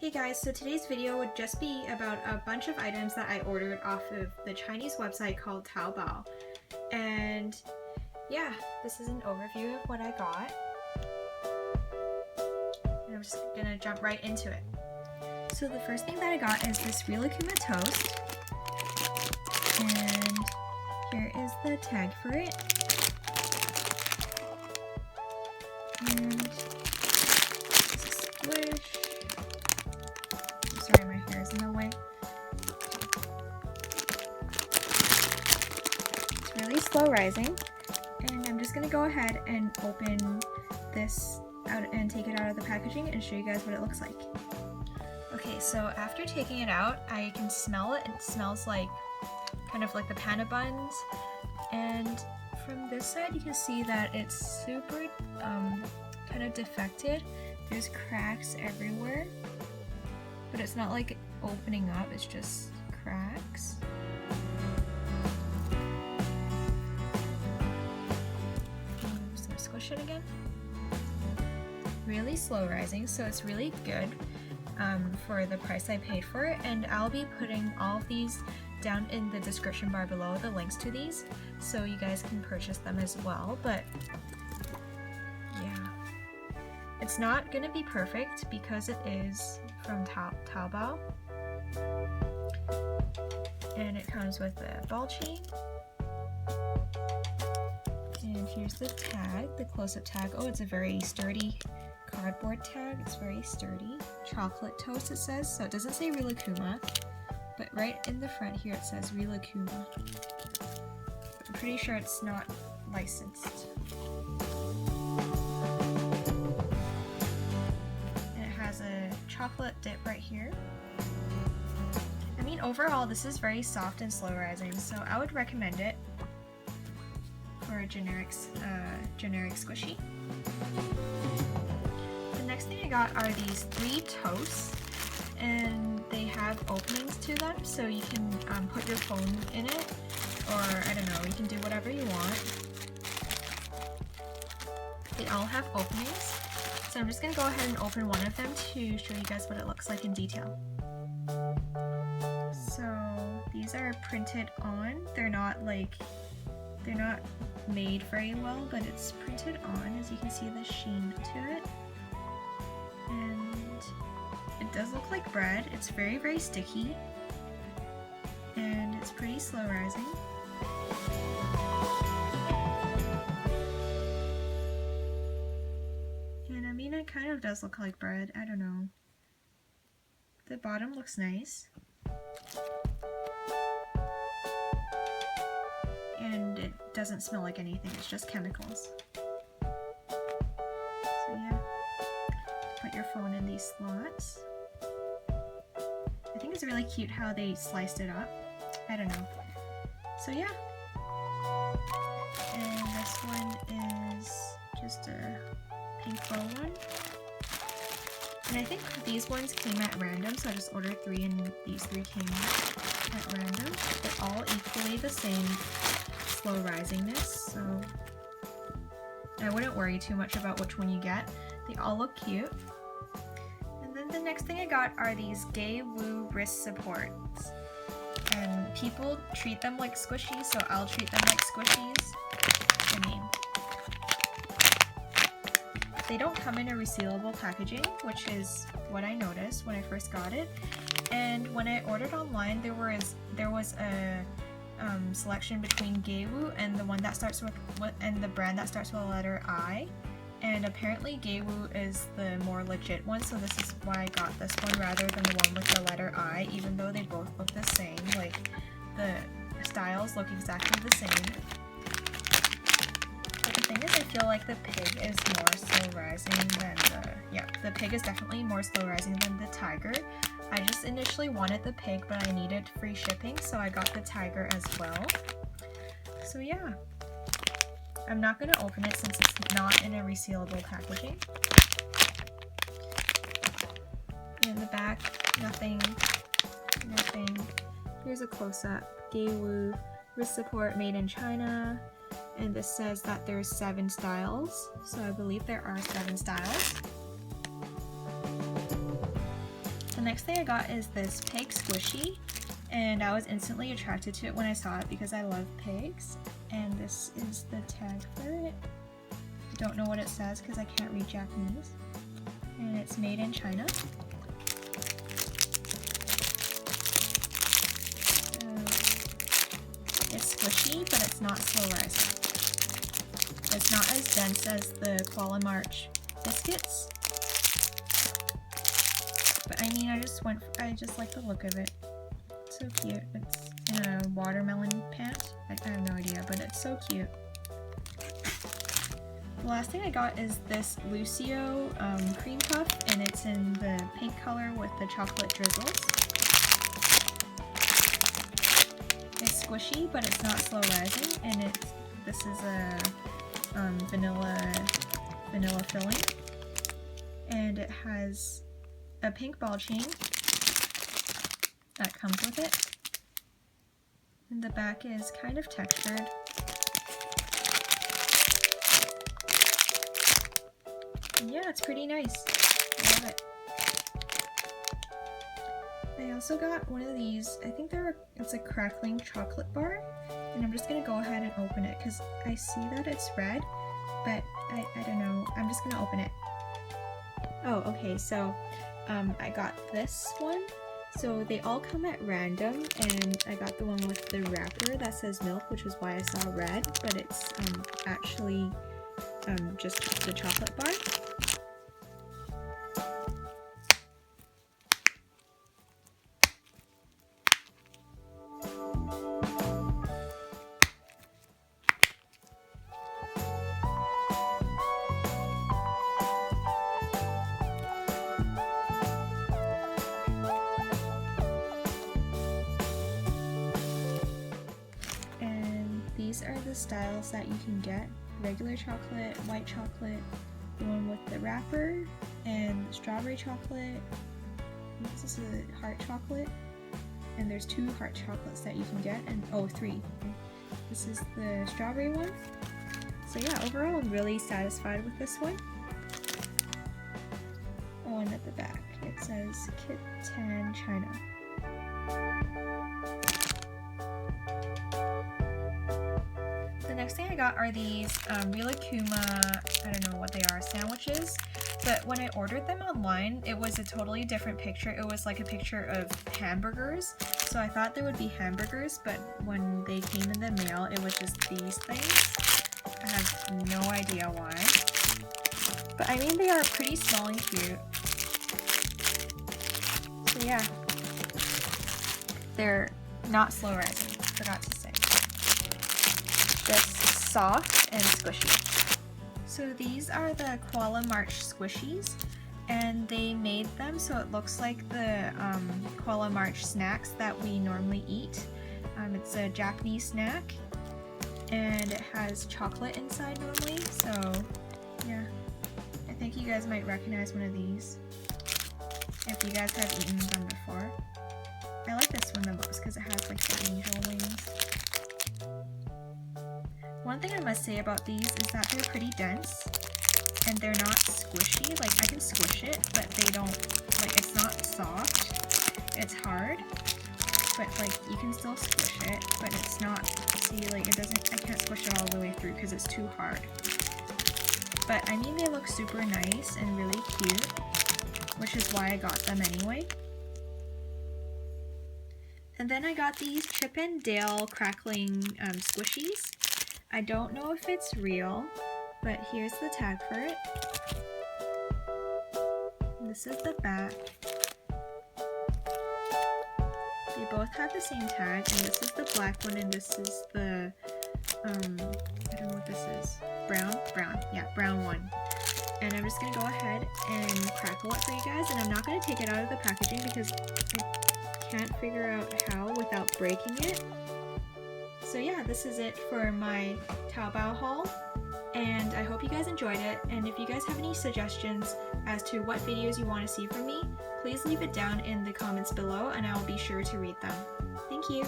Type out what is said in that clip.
Hey guys, so today's video would just be about a bunch of items that I ordered off of the Chinese website called Taobao. And yeah, this is an overview of what I got. And I'm just gonna jump right into it. So the first thing that I got is this Rilakuma toast. And here is the tag for it. And this is Squish. Sorry, my hair is in the way. It's really slow rising, and I'm just gonna go ahead and open this out and take it out of the packaging and show you guys what it looks like. Okay, so after taking it out, I can smell it. It smells like kind of like the panda buns, and from this side you can see that it's super kind of defected. There's cracks everywhere. But it's not like opening up, it's just cracks. I'm just gonna squish it again. Really slow rising, so it's really good for the price I paid for it, and I'll be putting all of these down in the description bar below, the links to these, so you guys can purchase them as well. But yeah, it's not gonna be perfect because it is from Taobao, and it comes with a ball chain, and here's the tag, the close-up tag. Oh, it's a very sturdy cardboard tag. It's very sturdy. Chocolate toast it says, so it doesn't say Rilakuma, but right in the front here it says Rilakuma. I'm pretty sure it's not licensed. Chocolate dip right here. I mean, overall this is very soft and slow rising, so I would recommend it for a generic squishy. The next thing I got are these 3 toasts, and they have openings to them, so you can put your phone in it, or I don't know, you can do whatever you want. They all have openings. So I'm just going to go ahead and open one of them to show you guys what it looks like in detail. So these are printed on. They're not made very well, but it's printed on. As you can see, the sheen to it. And it does look like bread. It's very, very sticky. And it's pretty slow rising. It kind of does look like bread. I don't know. The bottom looks nice. And it doesn't smell like anything. It's just chemicals. So yeah. Put your phone in these slots. I think it's really cute how they sliced it up. I don't know. So yeah. And this one is just a pink bow one. And I think these ones came at random, so I just ordered 3 and these 3 came at random. They're all equally the same slow risingness, so I wouldn't worry too much about which one you get. They all look cute. And then the next thing I got are these Gay Woo wrist supports. And people treat them like squishies, so I'll treat them like squishies. I mean, they don't come in a resealable packaging, which is what I noticed when I first got it. And when I ordered online, there was a selection between Gaewoo and the one that starts with and the brand that starts with the letter I. And apparently Gaewoo is the more legit one, so this is why I got this one rather than the one with the letter I, even though they both look the same. Like, the styles look exactly the same. But the thing is, I feel like the pig is more slow rising than the pig is definitely more slow rising than the tiger. I just initially wanted the pig, but I needed free shipping, so I got the tiger as well. So yeah. I'm not going to open it since it's not in a resealable packaging. In the back, nothing. Here's a close-up. Gaewoo wrist support made in China. And this says that there's 7 styles. So I believe there are 7 styles. next thing I got is this pig squishy, and I was instantly attracted to it when I saw it because I love pigs. And this is the tag for it. I don't know what it says because I can't read Japanese. And it's made in China. It's squishy, but it's not slow rising. It's not as dense as the Koala March biscuits. But I mean, I just like the look of it. It's so cute. It's in a watermelon pant. I have no idea, but it's so cute. The last thing I got is this Lucio cream puff, and it's in the pink color with the chocolate drizzles. It's squishy, but it's not slow rising, and this is a vanilla filling, and it has a pink ball chain that comes with it, and the back is kind of textured. Yeah, it's pretty nice. I love it. I also got one of these. I think it's a crackling chocolate bar, and I'm just gonna go ahead and open it because I see that it's red, but I don't know. I'm just gonna open it. Oh, okay. So I got this one. So they all come at random, and I got the one with the wrapper that says milk, which is why I saw red, but it's actually just the chocolate bar. These are the styles that you can get: regular chocolate, white chocolate, the one with the wrapper, and strawberry chocolate. This is a heart chocolate, and there's 2 heart chocolates that you can get, and 3. This is the strawberry one. So yeah, overall I'm really satisfied with this one. Oh, and at the back it says Kit Tan China. The next thing I got are these Rilakuma, I don't know what they are, sandwiches. But when I ordered them online, it was a totally different picture. It was like a picture of hamburgers. So I thought they would be hamburgers, but when they came in the mail, it was just these things. I have no idea why. But I mean, they are pretty small and cute. So yeah. They're not slow rising, forgot to say. Just soft and squishy. So these are the Koala March Squishies, and they made them so it looks like the Koala March snacks that we normally eat. It's a Japanese snack, and it has chocolate inside normally, so yeah. I think you guys might recognize one of these if you guys have eaten them before. I like this one the most because it has like the angel wings. One thing I must say about these is that they're pretty dense, and they're not squishy. Like, I can squish it, but they don't, like, it's not soft. It's hard, but like, you can still squish it, but it's not, see, like, it doesn't, I can't squish it all the way through because it's too hard. But I mean, they look super nice and really cute, which is why I got them anyway. And then I got these Chip and Dale crackling squishies. I don't know if it's real, but here's the tag for it. This is the back. They both have the same tag, and this is the black one, and this is the, I don't know what this is. Brown, yeah, brown one. And I'm just gonna go ahead and crackle it for you guys, and I'm not gonna take it out of the packaging because I can't figure out how without breaking it. So yeah, this is it for my Taobao haul, and I hope you guys enjoyed it. And if you guys have any suggestions as to what videos you want to see from me, please leave it down in the comments below and I will be sure to read them. Thank you!